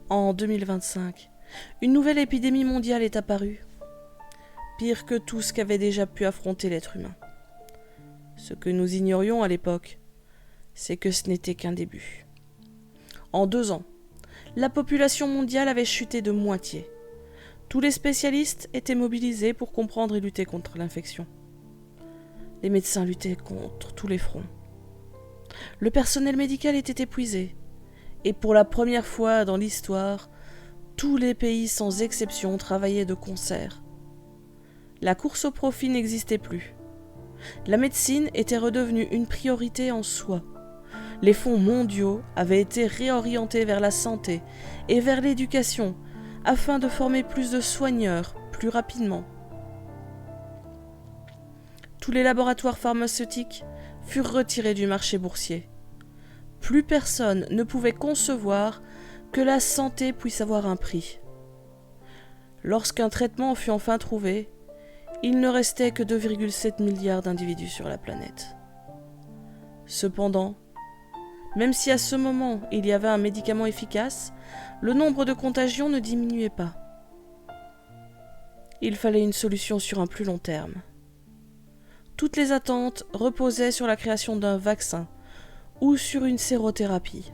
En 2025, une nouvelle épidémie mondiale est apparue, pire que tout ce qu'avait déjà pu affronter l'être humain. Ce que nous ignorions à l'époque, c'est que ce n'était qu'un début. En 2 ans, la population mondiale avait chuté de moitié. Tous les spécialistes étaient mobilisés pour comprendre et lutter contre l'infection. Les médecins luttaient contre tous les fronts. Le personnel médical était épuisé. Et pour la première fois dans l'histoire, tous les pays sans exception travaillaient de concert. La course au profit n'existait plus. La médecine était redevenue une priorité en soi. Les fonds mondiaux avaient été réorientés vers la santé et vers l'éducation afin de former plus de soigneurs plus rapidement. Tous les laboratoires pharmaceutiques furent retirés du marché boursier. Plus personne ne pouvait concevoir que la santé puisse avoir un prix. Lorsqu'un traitement fut enfin trouvé, il ne restait que 2,7 milliards d'individus sur la planète. Cependant, même si à ce moment il y avait un médicament efficace, le nombre de contagions ne diminuait pas. Il fallait une solution sur un plus long terme. Toutes les attentes reposaient sur la création d'un vaccin ou sur une sérothérapie.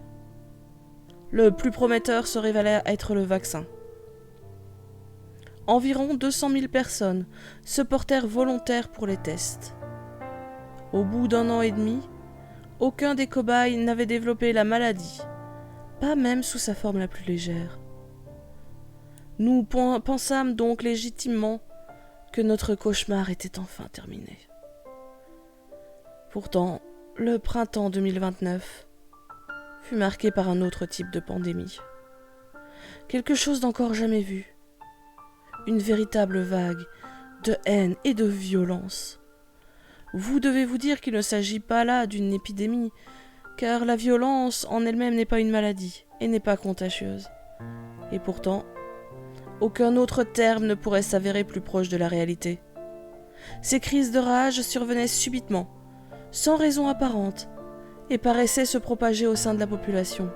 Le plus prometteur se révélait être le vaccin. Environ 200 000 personnes se portèrent volontaires pour les tests. Au bout d'1 an et demi, aucun des cobayes n'avait développé la maladie, pas même sous sa forme la plus légère. Nous pensâmes donc légitimement que notre cauchemar était enfin terminé. Pourtant, le printemps 2029 fut marqué par un autre type de pandémie. Quelque chose d'encore jamais vu. Une véritable vague de haine et de violence. Vous devez vous dire qu'il ne s'agit pas là d'une épidémie, car la violence en elle-même n'est pas une maladie et n'est pas contagieuse. Et pourtant, aucun autre terme ne pourrait s'avérer plus proche de la réalité. Ces crises de rage survenaient subitement, sans raison apparente, et paraissaient se propager au sein de la population.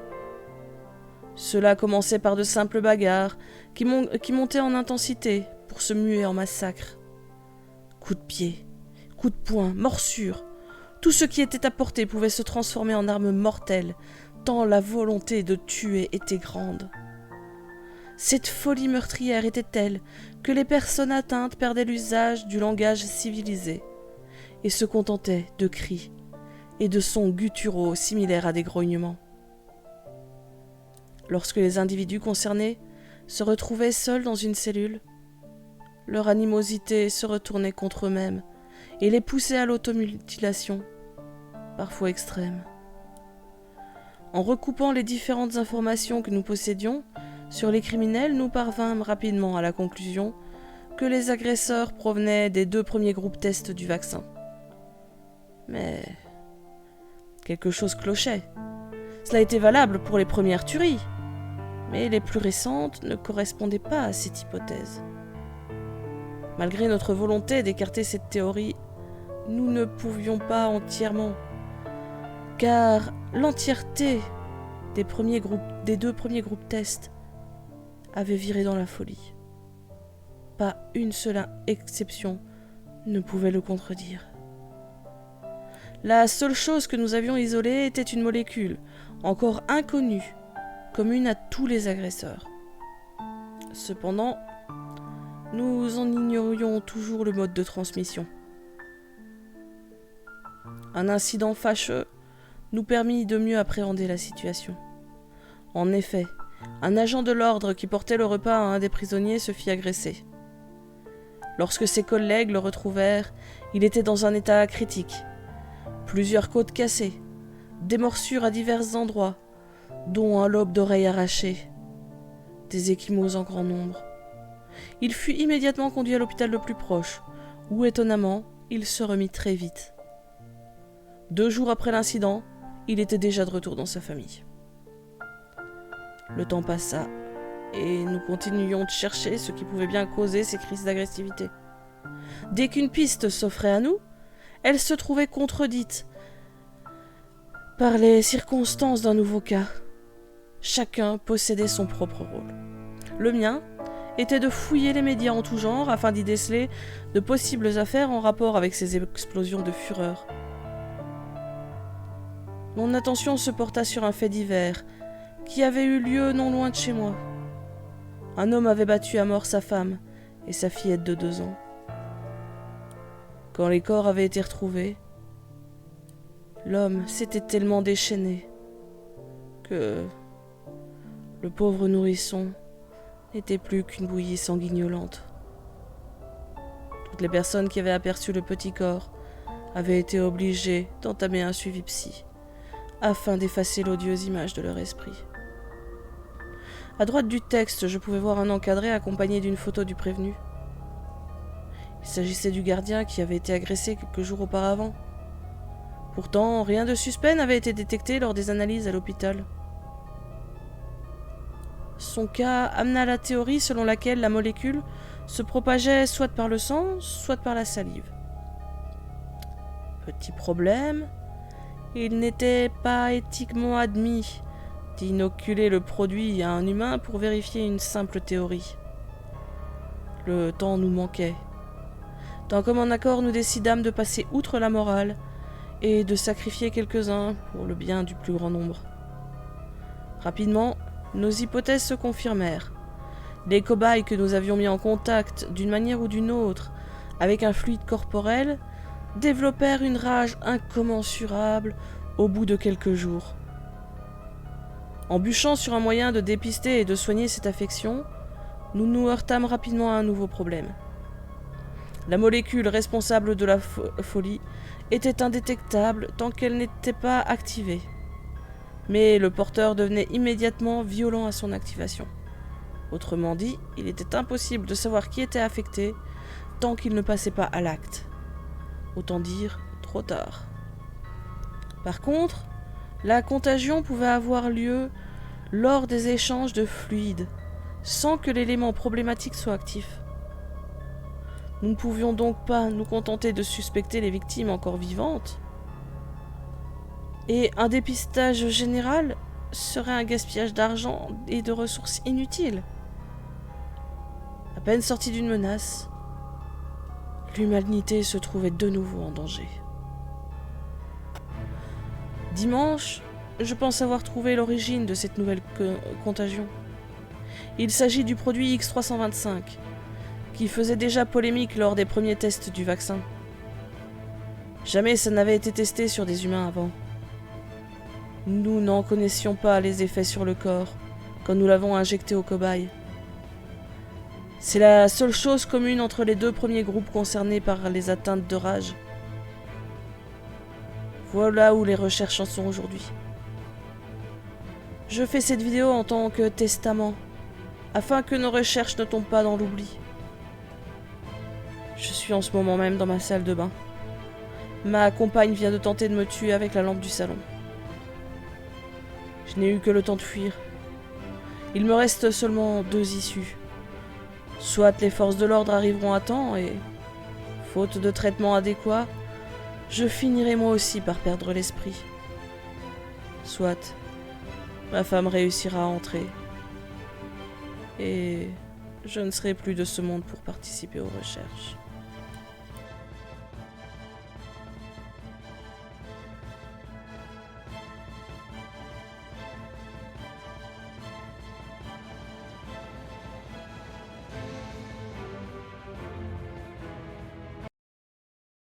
Cela commençait par de simples bagarres qui montaient en intensité pour se muer en massacre. Coups de pied, coups de poing, morsures, tout ce qui était à portée pouvait se transformer en arme mortelle, tant la volonté de tuer était grande. Cette folie meurtrière était telle que les personnes atteintes perdaient l'usage du langage civilisé et se contentaient de cris et de sons gutturaux similaires à des grognements. Lorsque les individus concernés se retrouvaient seuls dans une cellule, leur animosité se retournait contre eux-mêmes et les poussait à l'automutilation, parfois extrême. En recoupant les différentes informations que nous possédions sur les criminels, nous parvînmes rapidement à la conclusion que les agresseurs provenaient des 2 premiers groupes tests du vaccin. Mais quelque chose clochait. Cela était valable pour les premières tueries, mais les plus récentes ne correspondaient pas à cette hypothèse. Malgré notre volonté d'écarter cette théorie, nous ne pouvions pas entièrement, car l'entièreté des 2 premiers groupes tests avait viré dans la folie. Pas une seule exception ne pouvait le contredire. La seule chose que nous avions isolée était une molécule, encore inconnue, commune à tous les agresseurs. Cependant, nous en ignorions toujours le mode de transmission. Un incident fâcheux nous permit de mieux appréhender la situation. En effet, un agent de l'ordre qui portait le repas à un des prisonniers se fit agresser. Lorsque ses collègues le retrouvèrent, il était dans un état critique. Plusieurs côtes cassées, des morsures à divers endroits, dont un lobe d'oreille arraché, des ecchymoses en grand nombre. Il fut immédiatement conduit à l'hôpital le plus proche, où, étonnamment, il se remit très vite. 2 jours après l'incident, il était déjà de retour dans sa famille. Le temps passa, et nous continuions de chercher ce qui pouvait bien causer ces crises d'agressivité. Dès qu'une piste s'offrait à nous, elle se trouvait contredite par les circonstances d'un nouveau cas. Chacun possédait son propre rôle. Le mien était de fouiller les médias en tout genre afin d'y déceler de possibles affaires en rapport avec ces explosions de fureur. Mon attention se porta sur un fait divers qui avait eu lieu non loin de chez moi. Un homme avait battu à mort sa femme et sa fillette de 2 ans. Quand les corps avaient été retrouvés, l'homme s'était tellement déchaîné que le pauvre nourrisson n'était plus qu'une bouillie sanguignolante. Toutes les personnes qui avaient aperçu le petit corps avaient été obligées d'entamer un suivi psy afin d'effacer l'odieuse image de leur esprit. À droite du texte, je pouvais voir un encadré accompagné d'une photo du prévenu. Il s'agissait du gardien qui avait été agressé quelques jours auparavant. Pourtant, rien de suspect n'avait été détecté lors des analyses à l'hôpital. Son cas amena la théorie selon laquelle la molécule se propageait soit par le sang, soit par la salive. Petit problème, il n'était pas éthiquement admis d'inoculer le produit à un humain pour vérifier une simple théorie. Le temps nous manquait. D'un commun accord, nous décidâmes de passer outre la morale et de sacrifier quelques-uns pour le bien du plus grand nombre. Rapidement, nos hypothèses se confirmèrent. Les cobayes que nous avions mis en contact d'une manière ou d'une autre avec un fluide corporel développèrent une rage incommensurable au bout de quelques jours. En bûchant sur un moyen de dépister et de soigner cette affection, nous nous heurtâmes rapidement à un nouveau problème. La molécule responsable de la folie était indétectable tant qu'elle n'était pas activée. Mais le porteur devenait immédiatement violent à son activation. Autrement dit, il était impossible de savoir qui était affecté tant qu'il ne passait pas à l'acte. Autant dire, trop tard. Par contre, la contagion pouvait avoir lieu lors des échanges de fluides, sans que l'élément problématique soit actif. Nous ne pouvions donc pas nous contenter de suspecter les victimes encore vivantes. Et un dépistage général serait un gaspillage d'argent et de ressources inutiles. À peine sorti d'une menace, l'humanité se trouvait de nouveau en danger. Dimanche, je pense avoir trouvé l'origine de cette nouvelle contagion. Il s'agit du produit X325, qui faisait déjà polémique lors des premiers tests du vaccin. Jamais ça n'avait été testé sur des humains avant. Nous n'en connaissions pas les effets sur le corps quand nous l'avons injecté aux cobayes. C'est la seule chose commune entre les 2 premiers groupes concernés par les atteintes de rage. Voilà où les recherches en sont aujourd'hui. Je fais cette vidéo en tant que testament, afin que nos recherches ne tombent pas dans l'oubli. Je suis en ce moment même dans ma salle de bain. Ma compagne vient de tenter de me tuer avec la lampe du salon. Je n'ai eu que le temps de fuir. Il me reste seulement 2 issues. Soit les forces de l'ordre arriveront à temps et, faute de traitement adéquat, je finirai moi aussi par perdre l'esprit. Soit ma femme réussira à entrer et je ne serai plus de ce monde pour participer aux recherches.